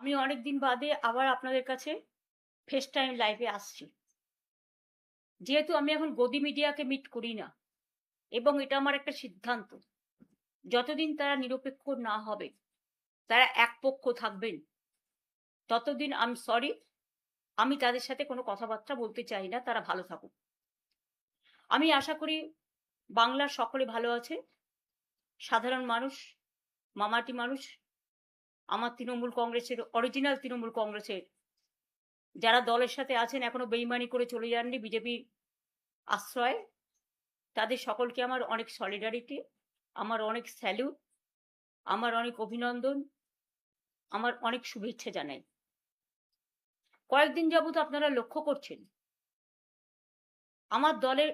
আমি অনেকদিন বাদে আবার আপনাদের কাছে ফেস টাইম লাইভে আসছি। যেহেতু আমি এখন গদি মিডিয়াকে মিট করি না এবং এটা আমার একটা সিদ্ধান্ত। যতদিন তারা নিরপেক্ষ না হবে, তারা একপক্ষ থাকবেন, ততদিন আই এম সরি, আমি তাদের সাথে কোনো কথাবার্তা বলতে চাই না। তারা ভালো থাকুক। আমি আশা করি বাংলার সকলে ভালো আছে। সাধারণ মানুষ, মামাটি মানুষ, আমার তৃণমূল কংগ্রেসের অরিজিনাল তৃণমূল কংগ্রেসের যারা দলের সাথে আছেন, এখনো বেইমানি করে চলে যাননি বিজেপির আশ্রয়ে, তাদের সকলকে আমার অনেক সলিডারিটি, আমার অনেক স্যালুট, আমার অনেক অভিনন্দন, আমার অনেক শুভেচ্ছা জানাই। কয়েকদিন যাবত আপনারা লক্ষ্য করছেন আমার দলের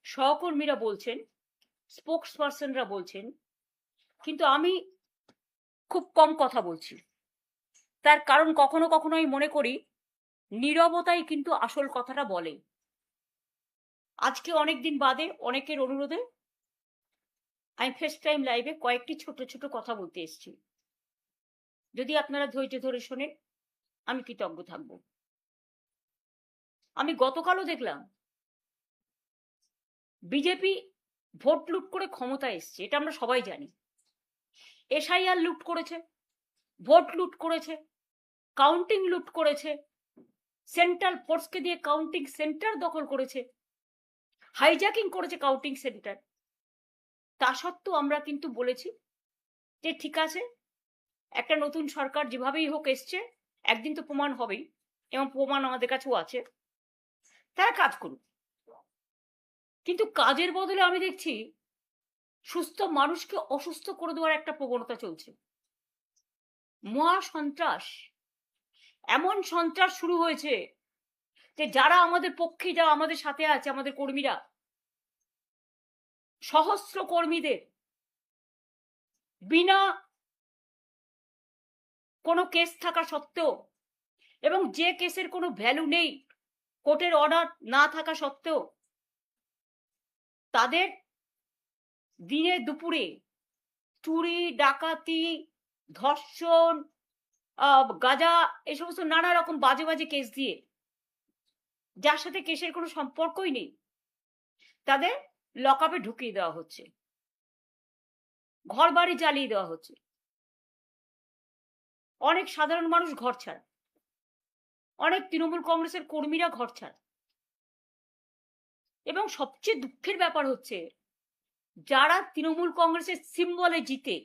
সহকর্মীরা বলছেন, স্পোক্স পার্সনরা বলছেন, কিন্তু আমি খুব কম কথা বলছি। তার কারণ কখনো কখনো আমি মনে করি নীরবতাই কিন্তু আসল কথাটা বলে। আজকে অনেকদিন বাদে অনেকের অনুরোধে আমি ফেস টাইম লাইভে কয়েকটি ছোট ছোট কথা বলতে এসেছি। যদি আপনারা ধৈর্য ধরে শোনেন, আমি কৃতজ্ঞ থাকব। আমি গতকালও দেখলাম বিজেপি ভোট লুট করে ক্ষমতায় এসছে, এটা আমরা সবাই জানি। এসআইআর লুট করেছে, ভোট লুট করেছে, কাউন্টিং লুট করেছে, সেন্ট্রাল ফোর্সকে দিয়ে কাউন্টিং সেন্টার দখল করেছে, হাইজ্যাকিং করেছে কাউন্টিং সেন্টার। তা সত্ত্বেও আমরা কিন্তু বলেছি যে ঠিক আছে, একটা নতুন সরকার যেভাবেই হোক এসছে, একদিন তো প্রমাণ হবেই, এবং প্রমাণ আমাদের কাছেও আছে, তারা কাজ করুক। কিন্তু কাজের বদলে আমি দেখছি সুস্থ মানুষকে অসুস্থ করে দেওয়ার একটা প্রবণতা চলছে। মহা সন্ত্রাস, এমন সন্ত্রাস শুরু হয়েছে যে যারা আমাদের পক্ষে, যারা আমাদের সাথে আছে, আমাদের কর্মীরা, সহস্র কর্মীদের বিনা কোনো কেস থাকা সত্ত্বেও, এবং যে কেসের কোনো ভ্যালু নেই, কোর্টের অর্ডার না থাকা সত্ত্বেও, তাদের দিনে দুপুরে চুরি, ডাকাতি, ধর্ষণ, গাঁজা, এই সমস্ত নানা রকম বাজে বাজে কেস দিয়ে, যার সাথে কেসের কোনো সম্পর্কই নেই, তাদের লকআপে ঢুকিয়ে দেওয়া হচ্ছে, ঘর বাড়ি জ্বালিয়ে দেওয়া হচ্ছে। অনেক সাধারণ মানুষ ঘর ছাড়া, অনেক তৃণমূল কংগ্রেসের কর্মীরা ঘর ছাড়া। এবং সবচেয়ে দুঃখের ব্যাপার হচ্ছে, যারা তৃণমূল কংগ্রেসের সিম্বলে জিতে,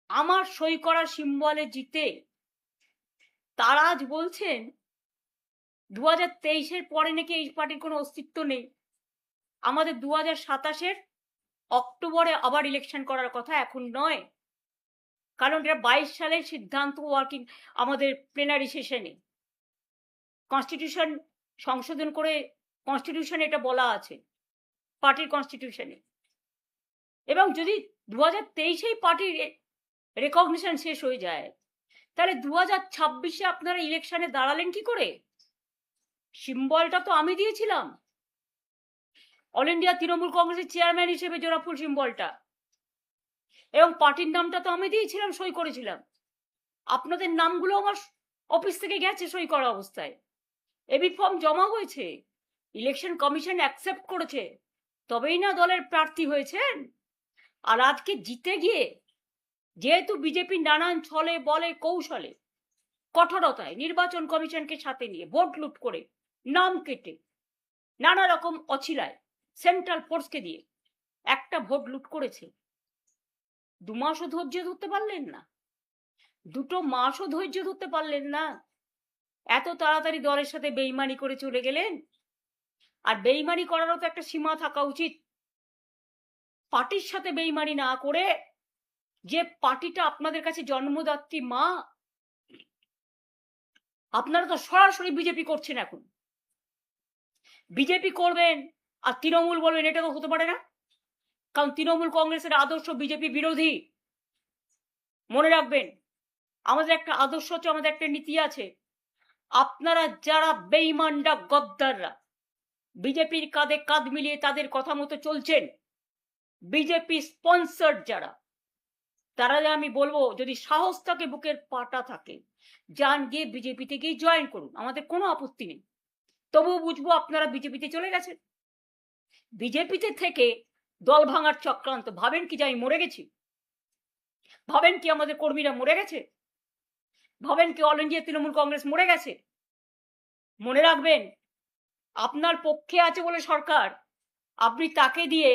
আমার সই করা সিম্বলে জিতে, তারা আজ বলছেন 2023-এর পরে নাকি এই পার্টির কোনো অস্তিত্ব নেই। আমাদের 2027-এর অক্টোবরে আবার ইলেকশন করার কথা, এখন নয়। কারণ এটা 22 সালের সিদ্ধান্ত, ওয়ার্কিং আমাদের প্লেনারি সেশনে কনস্টিটিউশন সংশোধন করে কনস্টিটিউশনে এটা বলা আছে, পার্টির কনস্টিটিউশনে। এবং যদি 2023-এই পার্টির রেকগনিশন শেষ হয়ে যায়, তাহলে 2026-এ আপনারা ইলেকশনে দাঁড়ালেন কি করে? সিম্বলটা তো আমি দিয়েছিলাম, অল ইন্ডিয়া তৃণমূল কংগ্রেসের চেয়ারম্যান হিসেবে জোড়াফুল সিম্বলটা, এবং পার্টির নামটা তো আমি দিয়েছিলাম, সই করেছিলাম। আপনাদের নামগুলো আমার অফিস থেকে গেছে সই করা অবস্থায়, এবি ফর্ম জমা হয়েছে, ইলেকশন কমিশন অ্যাকসেপ্ট করেছে, তবেই না দলের প্রার্থী হয়েছেন। আর আজকে জিতে গিয়ে, যেহেতু বিজেপি নানান ছলে বলে কৌশলে, কঠোরতায় নির্বাচন কমিশনকে সাথে নিয়ে ভোট লুট করে, নাম কেটে, নানা রকম অছিলায় সেন্ট্রাল ফোর্সকে দিয়ে একটা ভোট লুট করেছে, 2 মাসও ধৈর্য ধরতে পারলেন না, 2 মাসও ধৈর্য ধরতে পারলেন না, এত তাড়াতাড়ি দলের সাথে বেইমানি করে চলে গেলেন। আর বেইমানি করারও তো একটা সীমা থাকা উচিত। পার্টির সাথে বেইমানি না করে, যে পার্টিটা আপনাদের কাছে জন্মদাত্রী মা, আপনারা তো সরাসরি বিজেপি করছেন। এখন বিজেপি করবেন আর তৃণমূল বলবেন, এটা তো হতে পারে না। কারণ তৃণমূল কংগ্রেসের আদর্শ বিজেপি বিরোধী। মনে রাখবেন, আমাদের একটা আদর্শ আছে, আমাদের একটা নীতি আছে। আপনারা যারা বেইমানরা, গদ্দাররা, বিজেপির কাঁধে কাঁধ মিলিয়ে তাদের কথা মতো চলছেন, বিজেপি স্পন্সর যারা, তারা আমি বলবো যদি সাহস থাকে, বুকের পাটা থাকে, যান গিয়ে বিজেপিতে গিয়ে জয়েন করুন, আমাদের কোনো আপত্তি নেই। তবুও বুঝবো আপনারা বিজেপিতে চলে গেছেন। বিজেপিতে থেকে দল ভাঙার চক্রান্ত, ভাবেন কি যে আমি মরে গেছি? ভাবেন কি আমাদের কর্মীরা মরে গেছে? ভাবেন কি অল ইন্ডিয়া তৃণমূল কংগ্রেস মরে গেছে? মনে রাখবেন, আপনার পক্ষে আছে বলে সরকার, আপনি তাকে দিয়ে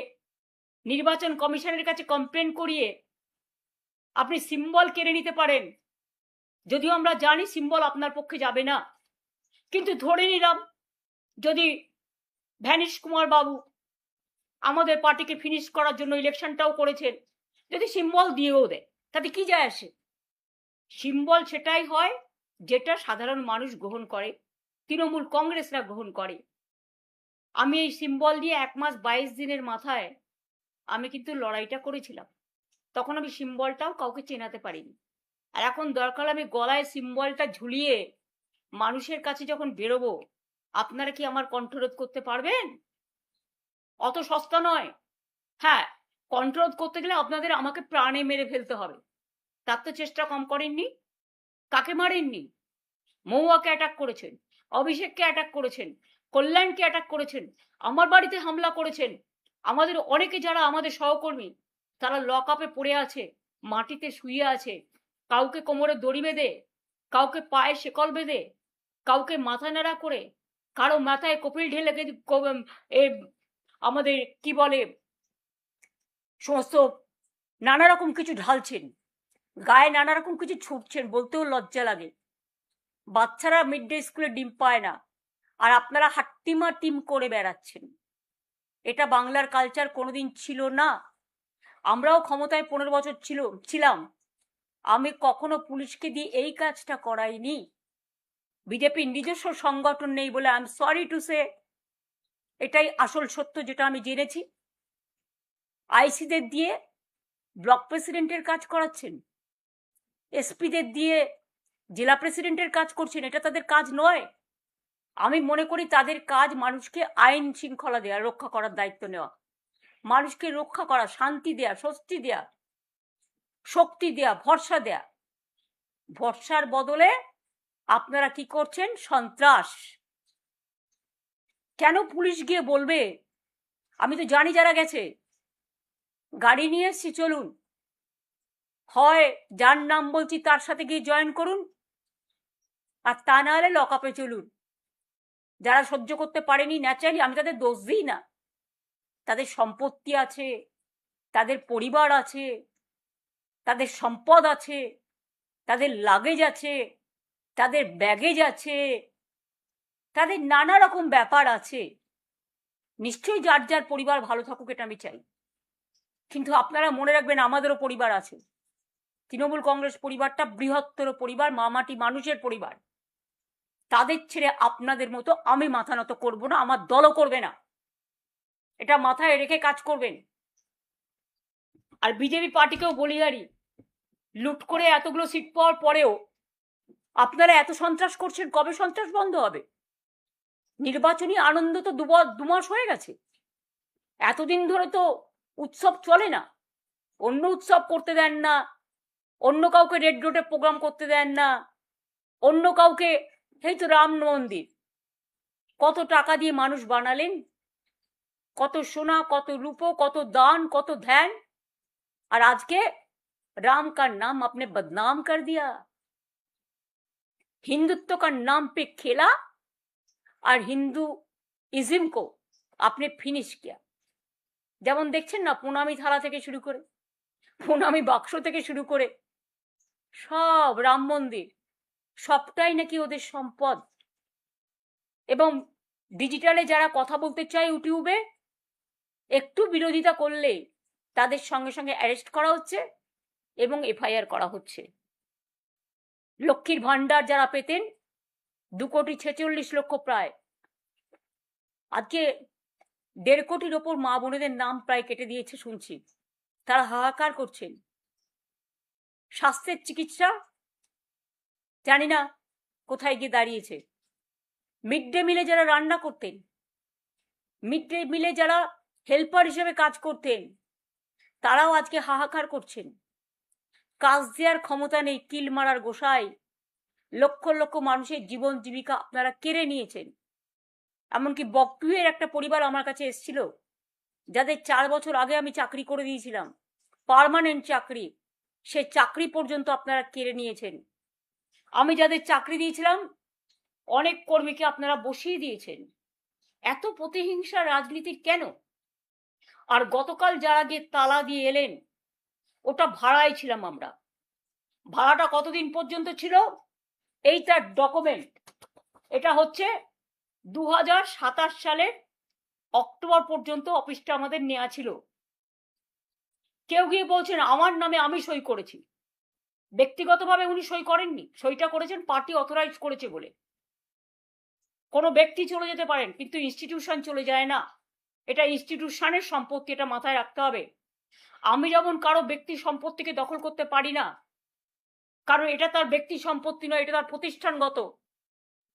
নির্বাচন কমিশনের কাছে কমপ্লেন করিয়ে আপনি সিম্বল কেড়ে নিতে পারেন। যদিও আমরা জানি সিম্বল আপনার পক্ষে যাবে না, কিন্তু ধরে নিলাম যদি ভ্যানিশ কুমার বাবু আমাদের পার্টিকে ফিনিশ করার জন্য ইলেকশনটাও করেছেন, যদি সিম্বল দিয়েও দেয় তাতে কি যায় আসে? সিম্বল সেটাই হয় যেটা সাধারণ মানুষ গ্রহণ করে, তৃণমূল কংগ্রেসরা গ্রহণ করে। আমি এই সিম্বল দিয়ে 1 মাস 22 দিনের মাথায় আমি কিন্তু লড়াইটা করেছিলাম। তখন আমি সিম্বলটাও কাউকে চেনাতে পারিনি। আর এখন দরকার আমি গলায় সিম্বলটা ঝুলিয়ে মানুষের কাছে যখন বেরোবো, আপনারা কি আমার কণ্ঠরোধ করতে পারবেন? অত সস্তা নয়। হ্যাঁ, কণ্ঠরোধ করতে গেলে আপনাদের আমাকে প্রাণে মেরে ফেলতে হবে। তার তো চেষ্টা কম করেননি। কাকে মারেননি? মহুয়াকে অ্যাটাক করেছেন, অভিষেককে অ্যাটাক করেছেন, কল্যাণকে অ্যাটাক করেছেন, আমার বাড়িতে হামলা করেছেন। আমাদের অনেকে যারা আমাদের সহকর্মী, তারা লক আপে পড়ে আছে, মাটিতে শুয়ে আছে। কাউকে কোমরে দড়ি বেঁধে, কাউকে পায়ে শেকল বেঁধে, কাউকে মাথা নেড়া করে, কারো মাথায় কপিল ঢেলে আমাদের কি বলে সমস্ত নানা রকম কিছু ঢালছেন, গায়ে নানা রকম কিছু ছুটছেন, বলতেও লজ্জা লাগে। বাচ্চারা মিড ডে স্কুলে ডিম পায় না, আর আপনারা হাট্টিমা টিম করে বেড়াচ্ছেন। এটা বাংলার কালচার কোনোদিন ছিল না। আমরাও ক্ষমতায় 15 বছর ছিলাম, আমি কখনো পুলিশকে দিয়ে এই কাজটা করাইনি। বিজেপির নিজস্ব সংগঠন নেই বলে I am sorry to say, এটাই আসল সত্য যেটা আমি জেনেছি। আইসিদের দিয়ে ব্লক প্রেসিডেন্টের কাজ করাচ্ছেন, এসপিদের দিয়ে জেলা প্রেসিডেন্টের কাজ করছেন, এটা তাদের কাজ নয়। আমি মনে করি তাদের কাজ মানুষকে আইন শৃঙ্খলা দেওয়া, রক্ষা করার দায়িত্ব নেওয়া, মানুষকে রক্ষা করা, শান্তি দেয়া, স্বস্তি দেয়া, শক্তি দেয়া, ভরসা দেয়া। ভরসার বদলে আপনারা কি করছেন? সন্ত্রাস। কেন পুলিশ গিয়ে বলবে? আমি তো জানি যারা গেছে, গাড়ি নিয়ে এসছি চলুন, হয় যার নাম বলছি তার সাথে গিয়ে জয়েন করুন, আর তা না হলে লক আপে চলুন। যারা সহ্য করতে পারেনি ন্যাচারালি, আমি তাদের দোষ দিই না। তাদের সম্পত্তি আছে, তাদের পরিবার আছে, তাদের সম্পদ আছে, তাদের লাগেজ আছে, তাদের ব্যাগেজ আছে, তাদের নানা রকম ব্যাপার আছে। নিশ্চয়ই যার যার পরিবার ভালো থাকুক, এটা আমি চাই। কিন্তু আপনারা মনে রাখবেন, আমাদেরও পরিবার আছে। তৃণমূল কংগ্রেস পরিবারটা বৃহত্তর পরিবার, মামাটি মানুষের পরিবার। তাদের ছেড়ে আপনাদের মতো আমি মাথা নত করবো না, আমার দলও করবে না। এটা মাথায় রেখে কাজ করবেন। আর বিজেপি পার্টিকেও বলি, আরি লুট করে এতগুলো সিট পাওয়ার পরেও আপনারা এত সন্ত্রাস করছেন, কবে সন্ত্রাস বন্ধ হবে? নির্বাচনী আনন্দ তো 2 মাস হয়ে গেছে। এতদিন ধরে তো উৎসব চলে না, অন্য উৎসব করতে দেন না, অন্য কাউকে রেড রোডে প্রোগ্রাম করতে দেন না, অন্য কাউকে, এই তো রাম মন্দির কত টাকা দিয়ে মানুষ বানালেন, কত সোনা, কত রূপো, কত दान, কত ধ্যান, আর আজকে राम का नाम आपने बदनाम कर दिया, हिंदुत्व का नाम पे खेला और हिंदुइज्म को आपने फिनिश किया। যেমন দেখছেন না, প্রণামী থালা থেকে শুরু করে, প্রণামী বাক্স থেকে শুরু করে সব রাম মন্দির, সবটাই নাকি ওদের সম্পদ। এবং ডিজিটালে যারা কথা বলতে চায় ইউটিউবে, একটু বিরোধিতা করলে তাদের সঙ্গে সঙ্গে অ্যারেস্ট করা হচ্ছে এবং এফআইআর করা হচ্ছে। লক্ষ্মীর ভান্ডার যারা পেতেন 2,46,00,000 প্রায়, আজকে 1.5 কোটির ওপর মা বোনেদের নাম প্রায় কেটে দিয়েছে শুনছি। তারা হাহাকার করছেন। স্বাস্থ্যের চিকিৎসা জানি না কোথায় গিয়ে দাঁড়িয়েছে। মিড ডে মিলে যারা রান্না করতেন, মিড ডে মিলে যারা হেল্পার হিসেবে কাজ করতেন, তারাও আজকে হাহাকার করছেন। কাজ দেওয়ার ক্ষমতা নেই, কিল মারার গোসাই। লক্ষ লক্ষ মানুষের জীবন জীবিকা আপনারা কেড়ে নিয়েছেন। এমনকি বকটুয়ের একটা পরিবার আমার কাছে এসেছিল, যাদের 4 বছর আগে আমি চাকরি করে দিয়েছিলাম, পার্মানেন্ট চাকরি, সে চাকরি পর্যন্ত আপনারা কেড়ে নিয়েছেন। আমি যাদের চাকরি দিয়েছিলাম অনেক কর্মীকে আপনারা বসিয়ে দিয়েছেন। এত প্রতিহিংসা রাজনীতির কেন? আর গতকাল যারা গিয়ে তালা দিয়ে এলেন, ওটা ভাড়ায় ছিলাম আমরা। ভাড়াটা কতদিন পর্যন্ত ছিল? এই তার ডকুমেন্ট। এটা হচ্ছে 2027 সালের অক্টোবর পর্যন্ত অফিসটা আমাদের নেওয়া ছিল। কেউ গিয়ে বলছেন আমার নামে আমি সই করেছি। ব্যক্তিগতভাবে উনি সই করেননি, সইটা করেছেন পার্টি অথরাইজ করেছে বলে। কোনো ব্যক্তি চলে যেতে পারেন, কিন্তু ইনস্টিটিউশন চলে যায় না। এটা ইনস্টিটিউশনের সম্পত্তি, এটা মাথায় রাখতে হবে। আমি যেমন কারো ব্যক্তি সম্পত্তিকে দখল করতে পারি না, কারণ এটা তার ব্যক্তি সম্পত্তি নয়, এটা তার প্রতিষ্ঠানগত,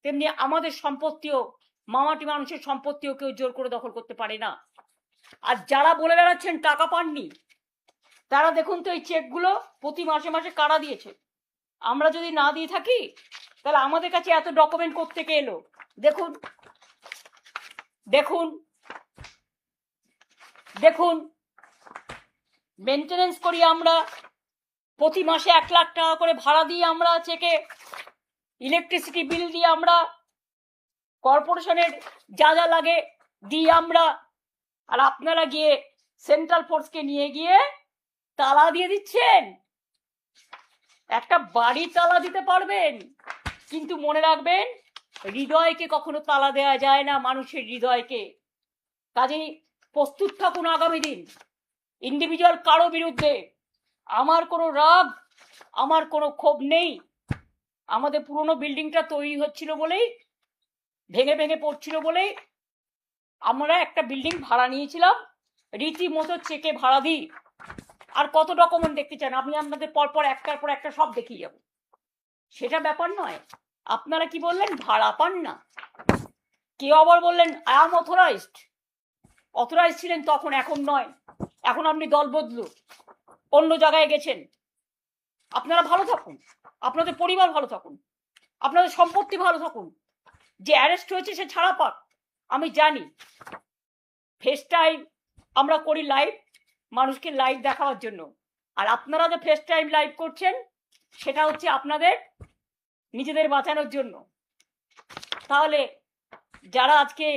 তেমনি আমাদের সম্পত্তিও, মামাটি মানুষের সম্পত্তিও কেউ জোর করে দখল করতে পারে না। আর যারা বলে বেড়াচ্ছেন টাকা পাননি, তারা দেখুন তো এই চেকগুলো প্রতি মাসে মাসে কারা দিয়েছে। আমরা যদি না দিয়ে থাকি তাহলে আমাদের কাছে এত ডকুমেন্ট কোত্থেকে এলো? দেখুন দেখুন দেখুন, মেনটেনেন্স করি আমরা, প্রতি মাসে 1 লাখ টাকা করে ভাড়া দিই আমরা চেকে, ইলেকট্রিসিটি বিল দিয়ে আমরা, কর্পোরেশনের যা যা লাগে দিই আমরা। আর আপনারা গিয়ে সেন্ট্রাল ফোর্সকে নিয়ে গিয়ে তালা দিয়ে দিচ্ছেন। একটা বাড়ি তালা দিতে পারবেন, কিন্তু মনে রাখবেন হৃদয়কে কখনো তালা দেওয়া যায় না, মানুষের হৃদয়কে। কাজেই প্রস্তুত থাকুন আগামী দিন ইন্ডিভিজুয়াল কারো বিরুদ্ধে। আমার কোনো রাগ, আমার কোনো ক্ষোভ নেই। আমাদের পুরনো বিল্ডিংটা তৈরি হচ্ছিল বলেই, ভেঙে ভেঙে পড়ছিল বলেই আমরা একটা বিল্ডিং ভাড়া নিয়েছিলাম, রীতিমতো চেকে ভাড়া দিই। আর কত ডকুমেন্ট দেখতে চান? আমি আপনাদের পরপর একটার পর একটা সব দেখিয়ে যাব, সেটা ব্যাপার নয়। আপনারা কি বললেন? ভাড়া পান না। কেউ আবার বললেন আই এম অথরাইজড। অথরাইজ ছিলেন তখন, এখন নয়। এখন আপনি দল বদলু, অন্য জায়গায় গেছেন। আপনারা ভালো থাকুন, আপনাদের পরিবার ভালো থাকুন, আপনাদের সম্পত্তি ভালো থাকুন। যে অ্যারেস্ট হয়েছে সে ছাড়া পাক। আমি জানি ফেস টাইম আমরা করি লাইভ, মানুষকে লাইভ দেখানোর জন্য। আর আপনারা যে ফেস টাইম লাইভ করছেন সেটা হচ্ছে আপনাদের নিজেদের বাঁচানোর জন্য। তাহলে যারা আজকে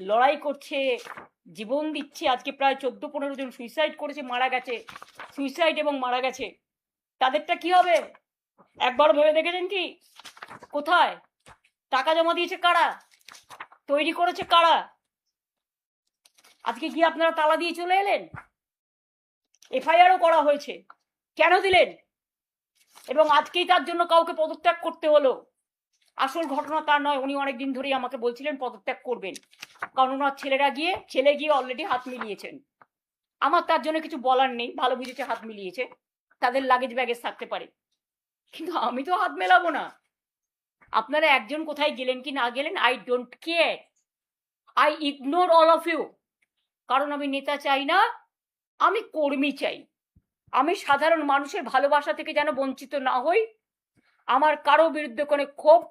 লড়াই করছে, জীবন দিচ্ছে, আজকে প্রায় 14-15 জন সুইসাইড করেছে, মারা গেছে, সুইসাইড এবং মারা গেছে, তাদেরটা কি হবে? একবার ভেবে দেখেছেন কি? কোথায় টাকা জমা দিয়েছে কারা? তৈরি করেছে কারা? আজকে কি আপনারা তালা দিয়ে চলে এলেন? এফআইআরও করা হয়েছে, কেন দিলেন? এবং আজকেই তার জন্য কাউকে পদত্যাগ করতে হলো। আসল ঘটনা তা নয়। উনি অনেকদিন ধরেই আমাকে বলছিলেন পদত্যাগ করবেন, কারণ ওনার ছেলে গিয়ে অলরেডি হাত মিলিয়েছেন। আমার তার জন্য কিছু বলার নেই, ভালো বুঝেছে হাত মিলিয়েছে, তাদের লাগেজ ব্যাগেজ থাকতে পারে, কিন্তু আমি তো হাত মেলাবো না। আপনারা একজন কোথায় গেলেন কি না গেলেন, I don't care, I ignore all of you. কারণ আমি নেতা চাই না, আমি কর্মী চাই। আমি সাধারণ মানুষের ভালোবাসা থেকে যেন বঞ্চিত না হই। আমার কারো বিরুদ্ধে কোনো ক্ষোভ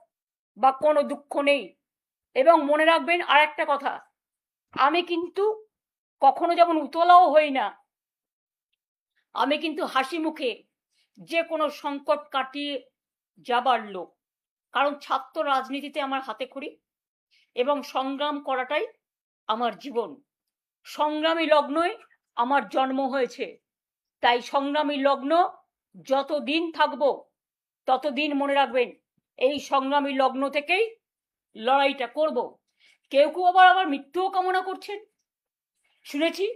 বা কোনো দুঃখ নেই। এবং মনে রাখবেন আর একটা কথা, আমি কিন্তু কখনো যেমন উতলাও হই না, আমি কিন্তু হাসি মুখে যে কোনো সংকট কাটিয়ে যাবার লোক। কারণ ছাত্র রাজনীতিতে আমার হাতে খড়ি এবং সংগ্রাম করাটাই আমার জীবন। সংগ্রামী লগ্নই আমার জন্ম হয়েছে, তাই সংগ্রামী লগ্ন যতদিন থাকবো ততদিন মনে রাখবেন এই সংগ্রামী লগ্ন থেকেই লড়াইটা করব। কেউ কেউ আবার আমার মৃত্যুও কামনা করছেন, শুনেছি।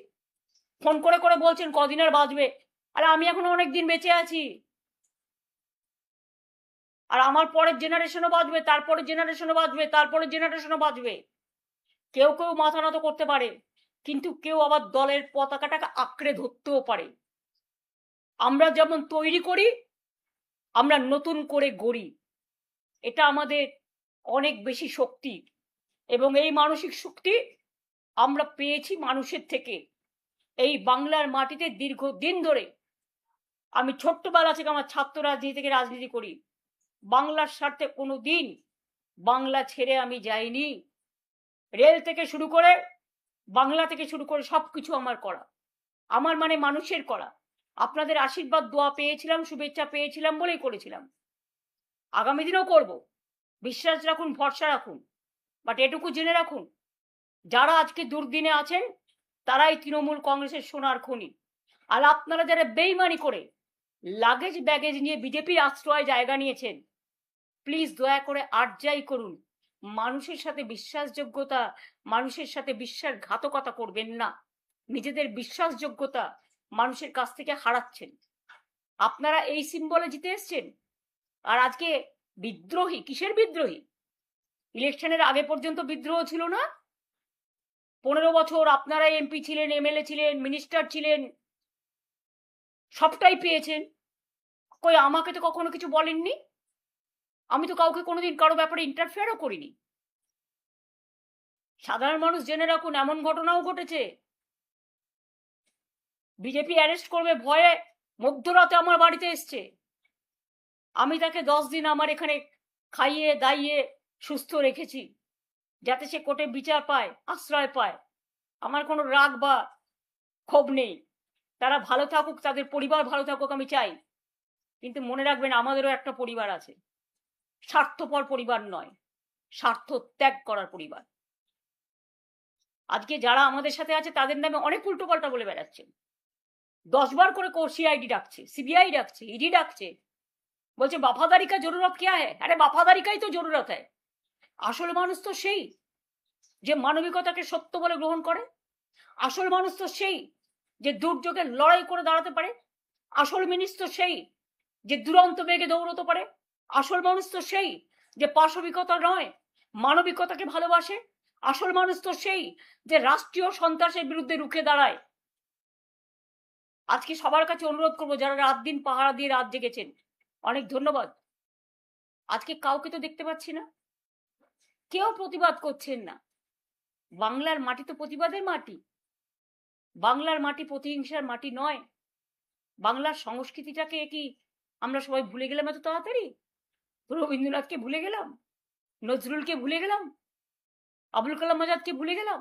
ফোন করে করে বলছেন কদিন আর বাঁচবে। আরে আমি এখনো অনেক দিন বেঁচে আছি, আর আমার পরের জেনারেশনও বাঁচবে, তারপরের জেনারেশনও বাঁচবে, তারপরের জেনারেশনও বাঁচবে। কেউ কেউ মাথা নত করতে পারে, কিন্তু কেউ আবার দলের পতাকাটাকে আঁকড়ে ধরতেও পারে। আমরা যেমন তৈরি করি, আমরা নতুন করে গড়ি। এটা আমাদের অনেক বেশি শক্তি, এবং এই মানসিক শক্তি আমরা পেয়েছি মানুষের থেকে। এই বাংলার মাটিতে দীর্ঘদিন ধরে আমি ছোট্টবেলা থেকে আমার ছাত্র রাজনীতি থেকে রাজনীতি করি। বাংলার স্বার্থে কোনোদিন বাংলা ছেড়ে আমি যাইনি। রেল থেকে শুরু করে, বাংলা থেকে শুরু করে সবকিছু আমার করা। আমার মানে মানুষের করা। আপনাদের আশীর্বাদ দোয়া পেয়েছিলাম, শুভেচ্ছা পেয়েছিলাম বলেই করেছিলাম। আগামী দিনেও করব। বিশ্বাস রাখুন, ভরসা রাখুন। বাট এটুকু জেনে রাখুন, যারা আজকে দুর্দিনে আছেন তারাই তৃণমূল কংগ্রেসের সোনার খনি। আর আপনারা যারা বেইমানি করে লাগেজ ব্যাগেজ নিয়ে বিজেপির আশ্রয় জায়গা নিয়েছেন, প্লিজ দয়া করে আর যাই করুন, মানুষের সাথে বিশ্বাসযোগ্যতা, মানুষের সাথে বিশ্বাসঘাতকতা করবেন না। নিজেদের বিশ্বাসযোগ্যতা মানুষের কাছ থেকে হারাচ্ছেন। আপনারা এই সিম্বলে জিতে এসছেন, আর আজকে বিদ্রোহী। কিসের বিদ্রোহী? ইলেকশনের আগে পর্যন্ত বিদ্রোহ ছিল না? 15 বছর আপনারা এমপি ছিলেন, এমএলএ ছিলেন, মিনিস্টার ছিলেন, সবটাই পেয়েছেন। কই আমাকে তো কখনো কিছু বলেননি। আমি তো কাউকে কোনোদিন কারো ব্যাপারে ইন্টারফেয়ারও করিনি। সাধারণ মানুষ জেনে রাখুন, এমন ঘটনাও ঘটেছে। বিজেপি অ্যারেস্ট করবে ভয়ে মধ্যরাতে আমার বাড়িতে এসছে। আমি তাকে 10 দিন আমার এখানে খাইয়ে দাইয়ে সুস্থ রেখেছি, যাতে সে কোর্টে বিচার পায়, আশ্রয় পায়। আমার কোনো রাগ বা ক্ষোভ নেই। তারা ভালো থাকুক, তাদের পরিবার ভালো থাকুক, আমি চাই। কিন্তু মনে রাখবেন, আমাদেরও একটা পরিবার আছে। স্বার্থপর পরিবার নয়, স্বার্থ ত্যাগ করার পরিবার। আজকে যারা আমাদের সাথে আছে তাদের নামে অনেক উল্টোপাল্টা বলে বেড়াচ্ছে। 10 বার করে সিআইডি ডাকছে, সিবিআই ডাকছে, ইডি ডাকছে, বলছে वफादारी का जरूरत क्या है। আরে वफादारी का ही तो जरूरत है। আসল মানুষ তো সেই যে মানবিকতাকে সত্য বলে গ্রহণ করে। আসল মানুষ তো সেই যে দুর্যোগে লড়াই করে দাঁড়াতে পারে। আসল মানুষ তো সেই যে দুরন্ত বেগে দৌড়তে পারে। আসল মানুষ তো সেই যে পাশবিকতা নয়, মানবিকতাকে ভালোবাসে। আসল মানুষ তো সেই যে রাষ্ট্রীয় সন্ত্রাসের বিরুদ্ধে রুখে দাঁড়ায়। আজকে সবার কাছে অনুরোধ করবো, যারা রাত দিন পাহারা দিয়ে রাত জেগেছেন, অনেক ধন্যবাদ। আজকে কাউকে তো দেখতে পাচ্ছি না, কেউ প্রতিবাদ করছেন না। বাংলার মাটি তো প্রতিবাদের মাটি। বাংলার মাটি প্রতিহিংসার মাটি নয়। বাংলার সংস্কৃতিটাকে কি আমরা সবাই ভুলে গেলাম এত তাড়াতাড়ি? রবীন্দ্রনাথকে ভুলে গেলাম, নজরুলকে ভুলে গেলাম, আবুল কালাম আজাদকে ভুলে গেলাম,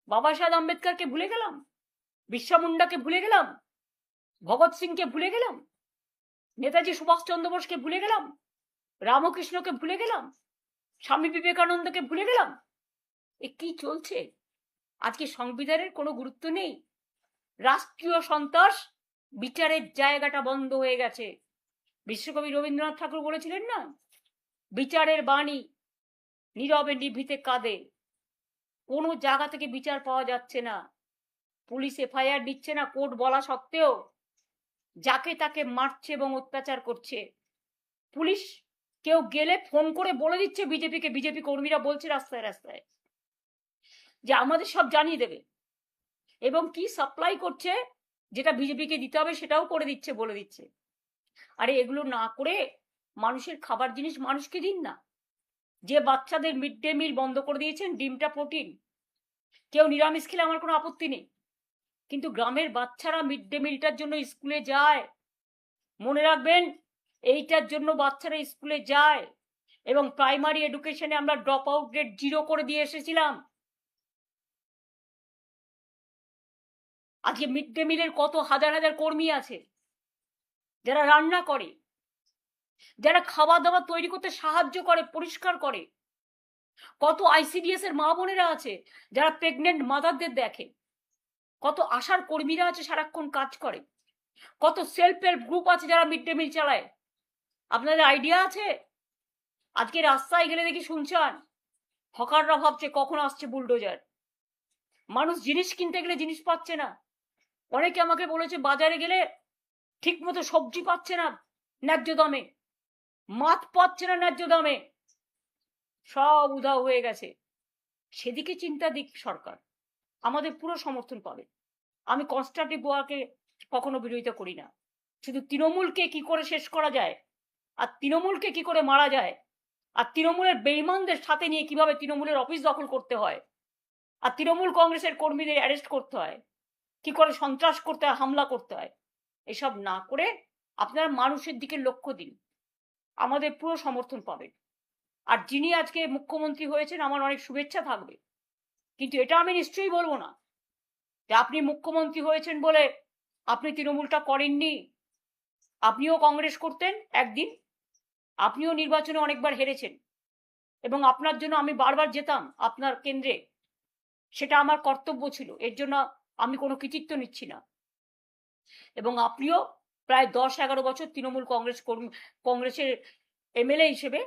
বাবা সাহেব আম্বেদকরকে ভুলে গেলাম, বিরসা মুন্ডাকে ভুলে গেলাম, ভগৎ সিংকে ভুলে গেলাম, নেতাজি সুভাষচন্দ্র বোসকে ভুলে গেলাম, রামকৃষ্ণকে ভুলে গেলাম, স্বামী বিবেকানন্দকে ভুলে গেলাম। এ কি চলছে? আজকে সংবিধানের কোনো গুরুত্ব নেই। রাষ্ট্রীয় সন্ত্রাস, বিচারের জায়গাটা বন্ধ হয়ে গেছে। বিশ্বকবি রবীন্দ্রনাথ ঠাকুর বলেছিলেন না, বিচারের বাণী নীরবে নিভৃতে কাঁদে। কোনো জায়গা থেকে বিচার পাওয়া যাচ্ছে না। পুলিশ এফআইআর দিচ্ছে না কোর্ট বলা সত্ত্বেও, যাকে তাকে মারছে এবং অত্যাচার করছে। পুলিশ কেউ গেলে ফোন করে বলে দিচ্ছে বিজেপিকে, বিজেপি কর্মীরা বলছে রাস্তায় রাস্তায় যে আমাদের সব জানিয়ে দেবে, এবং কি সাপ্লাই করছে যেটা বিজেপিকে দিতে হবে সেটাও করে দিচ্ছে, বলে দিচ্ছে। আরে এগুলো না করে মানুষের খাবার জিনিস মানুষকে দিন না। যে বাচ্চাদের মিড ডে মিল বন্ধ করে দিয়েছেন, ডিমটা প্রোটিন, কেউ নিরামিষ খেলে আমার কোনো আপত্তি নেই, কিন্তু গ্রামের বাচ্চারা মিড ডে মিলটার জন্য স্কুলে যায়। মনে রাখবেন, এইটার জন্য বাচ্চারা স্কুলে যায়। এবং প্রাইমারি এডুকেশনে আমরা ড্রপ আউট রেট 0 করে দিয়ে এসেছিলাম। আজকে মিড ডে মিলের কত হাজার হাজার কর্মী আছে যারা রান্না করে, যারা খাবার দাবার তৈরি করতে সাহায্য করে, পরিষ্কার করে। কত আইসিডিএস এর মা বোনেরা আছে যারা প্রেগনেন্ট মাদারদের দেখে। কত আশার কর্মীরা আছে সারাক্ষণ কাজ করে। কত সেলফ হেল্প গ্রুপ আছে যারা মিড ডে মিল চালায়। আপনাদের আইডিয়া আছে? আজকে রাস্তায় গেলে দেখি শুনছেন হকাররা ভাবছে কখন আসছে বুলডোজার। মানুষ জিনিস কিনতে গেলে জিনিস পাচ্ছে না। অনেকে আমাকে বলেছে বাজারে গেলে ঠিক মতো সবজি পাচ্ছে না ন্যায্য দামে, মাছ পাচ্ছে না ন্যায্য দামে, সব উধাও হয়ে গেছে। সেদিকে চিন্তা দিক সরকার, আমাদের পুরো সমর্থন পাবে। আমি কনস্ট্রাকটিভ ওয়ার্কে কখনো বিরোধিতা করি না। শুধু তৃণমূলকে কি করে শেষ করা যায়, আর তৃণমূলকে কি করে মারা যায়, আর তৃণমূলের বেঈমানদের সাথে নিয়ে কিভাবে তৃণমূলের অফিস দখল করতে হয়, আর তৃণমূল কংগ্রেসের কর্মীদের অ্যারেস্ট করতে হয়, কি করে সন্ত্রাস করতে হয়, হামলা করতে হয়, এসব না করে আপনারা মানুষের দিকে লক্ষ্য দিন, আমাদের পুরো সমর্থন পাবেন। আর যিনি আজকে মুখ্যমন্ত্রী হয়েছেন আমার অনেক শুভেচ্ছা থাকবে, কিন্তু এটা আমি নিশ্চয়ই বলবো না যে আপনি মুখ্যমন্ত্রী হয়েছেন বলে আপনি তৃণমূলটা করেননি। আপনিও কংগ্রেস করতেন একদিন, আপনিও নির্বাচনে অনেকবার হেরেছেন এবং আপনার জন্য আমি বারবার যেতাম আপনার কেন্দ্রে, সেটা আমার কর্তব্য ছিল, এর জন্য আমি কোনো কৃতিত্ব নিচ্ছি না। এবং আপনিও প্রায় 10-11 বছর তৃণমূল কংগ্রেসের এমএলএ হিসেবে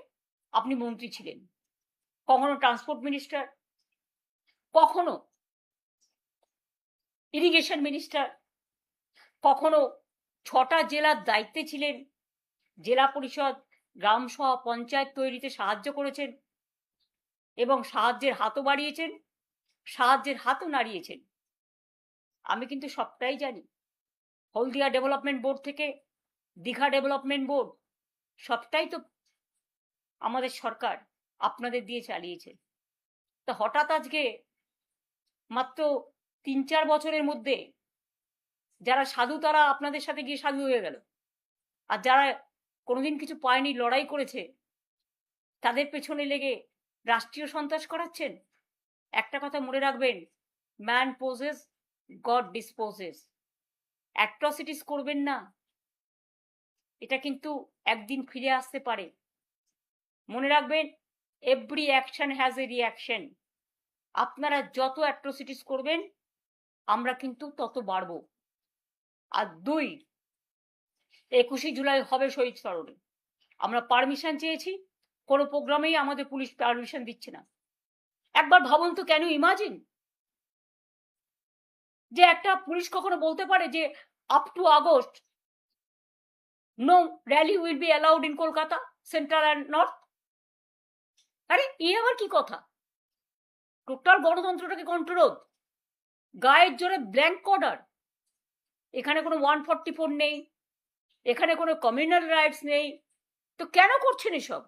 আপনি মন্ত্রী ছিলেন, কখনো ট্রান্সপোর্ট মিনিস্টার, কখনো ইরিগেশন মিনিস্টার, কখনো 6টা জেলার দায়িত্বে ছিলেন, জেলা পরিষদ, গ্রাম সভা, পঞ্চায়েত তৈরিতে সাহায্য করেছেন এবং সাহায্যের হাতও বাড়িয়েছেন, সাহায্যের হাতও নাড়িয়েছেন। আমি কিন্তু সবটাই জানি। হলদিয়া ডেভেলপমেন্ট বোর্ড থেকে দীঘা ডেভেলপমেন্ট বোর্ড, সবটাই তো আমাদের সরকার আপনাদের দিয়ে চালিয়েছে। তা হঠাৎ আজকে মাত্র 3-4 বছরের মধ্যে যারা সাধু তারা আপনাদের সাথে গিয়ে সাধু হয়ে গেল, আর যারা কোনোদিন কিছু পায়নি, লড়াই করেছে, তাদের পেছনে লেগে রাষ্ট্রীয় সন্ত্রাস করাচ্ছেন। একটা কথা মনে রাখবেন, man poses, god disposes. Atrocities করবেন না, এটা কিন্তু একদিন ফিরে আসতে পারে। মনে রাখবেন, every action has a reaction. আপনারা যত অ্যাট্রসিটিস করবেন আমরা কিন্তু তত বাড়ব। আর 2, 21শে জুলাই হবে শহীদ স্মরণে। আমরা পারমিশন চেয়েছি, কোনো প্রোগ্রামেই আমাদের পুলিশ পারমিশন দিচ্ছে না। একবার ভাবুন তো, কেন ইমাজিন যে একটা পুলিশ কখনো বলতে পারে যে up to August no rally will be allowed in Kolkata central and north? আরে এ আবার কি কথা? টোটাল গণতন্ত্রটাকে কন্ট্রোল, গায়ের জোরে ব্ল্যাঙ্ক অর্ডার। এখানে কোনো 144 নেই, এখানে কোনো কমিউনাল রাইটস নেই, তো কেন করছেন এসব?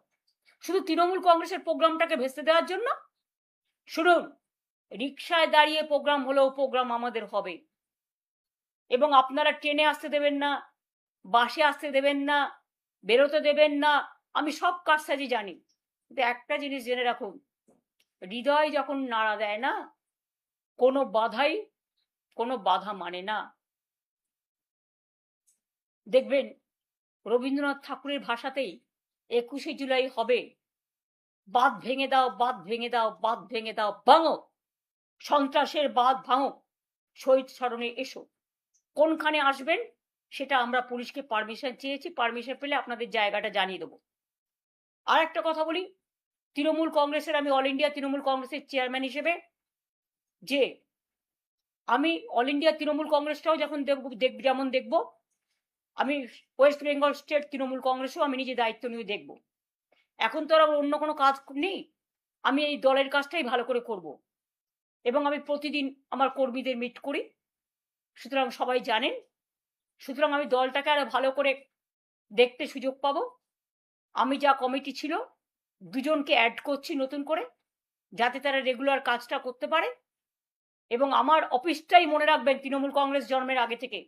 শুধু তৃণমূল কংগ্রেসের প্রোগ্রামটাকে ভেস্তে দেওয়ার জন্য? শুনুন, রিকশায় দাঁড়িয়ে প্রোগ্রাম হলেও প্রোগ্রাম আমাদের হবে, এবং আপনারা ট্রেনে আসতে দেবেন না, বাসে আসতে দেবেন না, বেরোতে দেবেন না, আমি সব কারসাজি জানি। কিন্তু একটা জিনিস জেনে রাখুন, হৃদয় যখন নাড়া দেয় না, কোনো বাধাই কোনো বাধা মানে না। দেখবেন রবীন্দ্রনাথ ঠাকুরের ভাষাতেই 21শে জুলাই হবে, বাঁধ ভেঙে দাও, বাঁধ ভেঙে দাও, বাঁধ ভেঙে দাও, ভাঙো সন্ত্রাসের বাঁধ ভাঙো, শহীদ স্মরণে এসো। কোনখানে আসবেন সেটা আমরা পুলিশকে পারমিশন চেয়েছি, পারমিশন পেলে আপনাদের জায়গাটা জানিয়ে দেবো। আর একটা কথা বলি, তৃণমূল কংগ্রেসের, আমি অল ইন্ডিয়া তৃণমূল কংগ্রেসের চেয়ারম্যান হিসেবে, যে আমি অল ইন্ডিয়া তৃণমূল কংগ্রেসটাও যখন যেমন দেখব, আমি ওয়েস্ট বেঙ্গল স্টেট তৃণমূল কংগ্রেসও আমি নিজে দায়িত্ব নিয়ে দেখব। এখন তো আর অন্য কোনো কাজ নেই, আমি এই দলের কাজটাই ভালো করে করব এবং আমি প্রতিদিন আমার কর্মীদের মিট করি, সুতরাং সবাই জানেন। সুতরাং আমি দলটাকে আরো ভালো করে দেখতে সুযোগ পাবো। আমি যা কমিটি ছিল 2 জনকে অ্যাড করছি নতুন করে, যাতে তারা রেগুলার কাজটা করতে পারে। এবং আমার অফিসটাই মনে রাখবেন, তৃণমূল কংগ্রেস জন্মের আগে থেকে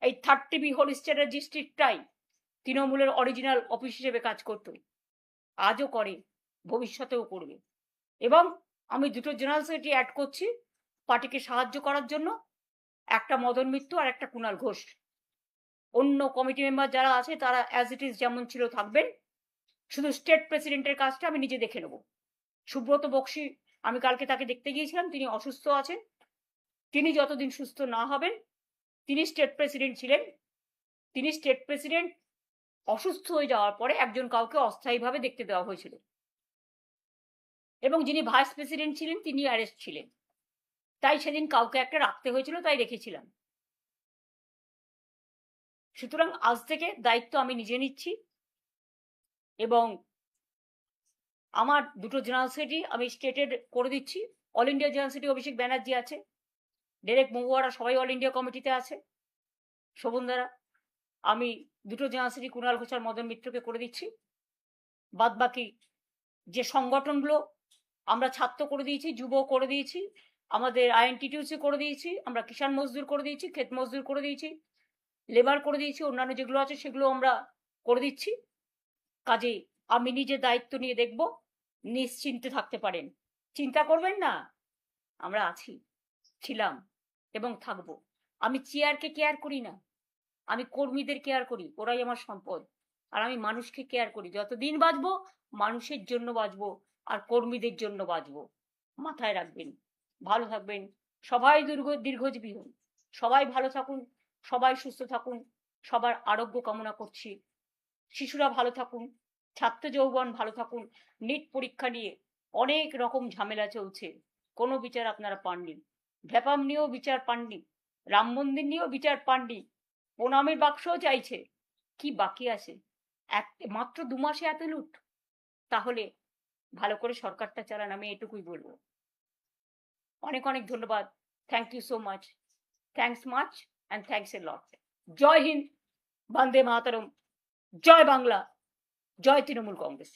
এই 30B হোলিস্টারের ডিস্ট্রিক্টটাই তৃণমূলের অরিজিনাল অফিস হিসেবে কাজ করত, আজও করে, ভবিষ্যতেও করবে। এবং আমি 2টো জেনারেল সেক্রেটারি অ্যাড করছি পার্টিকে সাহায্য করার জন্য, একটা মদন মিত্র আর একটা কুণাল ঘোষ। অন্য কমিটি মেম্বার যারা আছে তারা অ্যাজ ইট ইজ যেমন ছিল থাকবেন, শুধু স্টেট প্রেসিডেন্টের কাজটা আমি নিজে দেখে নেব। সুব্রত বক্সি, আমি কালকে তাকে দেখতে গিয়েছিলাম, তিনি অসুস্থ আছেন, তিনি যতদিন সুস্থ না হবেন, তিনি স্টেট প্রেসিডেন্ট ছিলেন, তিনি স্টেট প্রেসিডেন্ট অসুস্থ হয়ে যাওয়ার পরে একজন কাউকে অস্থায়ীভাবে দেখতে দেওয়া হয়েছিল, এবং যিনি ভাইস প্রেসিডেন্ট ছিলেন তিনি অ্যারেস্ট ছিলেন, তাই সেদিন কাউকে একটা রাখতে হয়েছিল, তাই রেখেছিলাম। সুতরাং আজ থেকে দায়িত্ব আমি নিজে নিচ্ছি এবং আমার 2টো জেনারেল সেক্রেটারি আমি স্টেটের করে দিচ্ছি। All India general secretary Abhishek Banerjee আছে, ডেরেক মহুয়ারা সবাই অল ইন্ডিয়া কমিটিতে আছে, শোভন দ্বারা। আমি 2টো জেনারেল সেক্রেটারি কুণাল ঘোষ আর মদন মিত্রকে করে দিচ্ছি। বাদ বাকি যে সংগঠনগুলো আমরা ছাত্র করে দিয়েছি, যুব করে দিয়েছি, আমাদের আইএনটিটিউসি করে দিয়েছি, আমরা কিষাণ মজদুর করে দিয়েছি, ক্ষেত মজদুর করে দিয়েছি, লেবার করে দিয়েছি, অন্যান্য যেগুলো আছে সেগুলো আমরা করে দিচ্ছি। কাজেই আমি নিজে দায়িত্ব নিয়ে দেখব, নিশ্চিন্তে থাকতে পারেন। চিন্তা করবেন না, আমরা আছি, ছিলাম এবং থাকব। আমি চেয়ারকে কেয়ার করি না, আমি কর্মীদের কেয়ার করি, ওরাই আমার সম্পদ। আর আমি মানুষকে কেয়ার করি, যতদিন বাঁচবো মানুষের জন্য বাঁচবো আর কর্মীদের জন্য বাঁচবো। মাথায় রাখবেন, ভালো থাকবেন, সবাই দীর্ঘজীবী হন, সবাই ভালো থাকুন, সবাই সুস্থ থাকুন, সবার আরোগ্য কামনা করছি। শিশুরা ভালো থাকুন, ছাত্র যৌবন ভালো থাকুন। নিট পরীক্ষা নিয়ে অনেক রকম ঝামেলা চলছে, কোনো বিচার আপনারা পাননি। ভ্যাপাম নিয়েও বিচার পাননি, রাম মন্দির নিয়েও বিচার পাননি, প্রণামের বাক্সও চাইছে। কি বাকি আছে? মাত্র 2 মাসে এত লুট? তাহলে ভালো করে সরকারটা চালান, আমি এটুকুই বলবো। অনেক অনেক ধন্যবাদ। Thank you so much. Thanks much and thanks a lot. জয় হিন্দ, বন্দে মাতরম, জয় বাংলা, জয় তৃণমূল কংগ্রেস।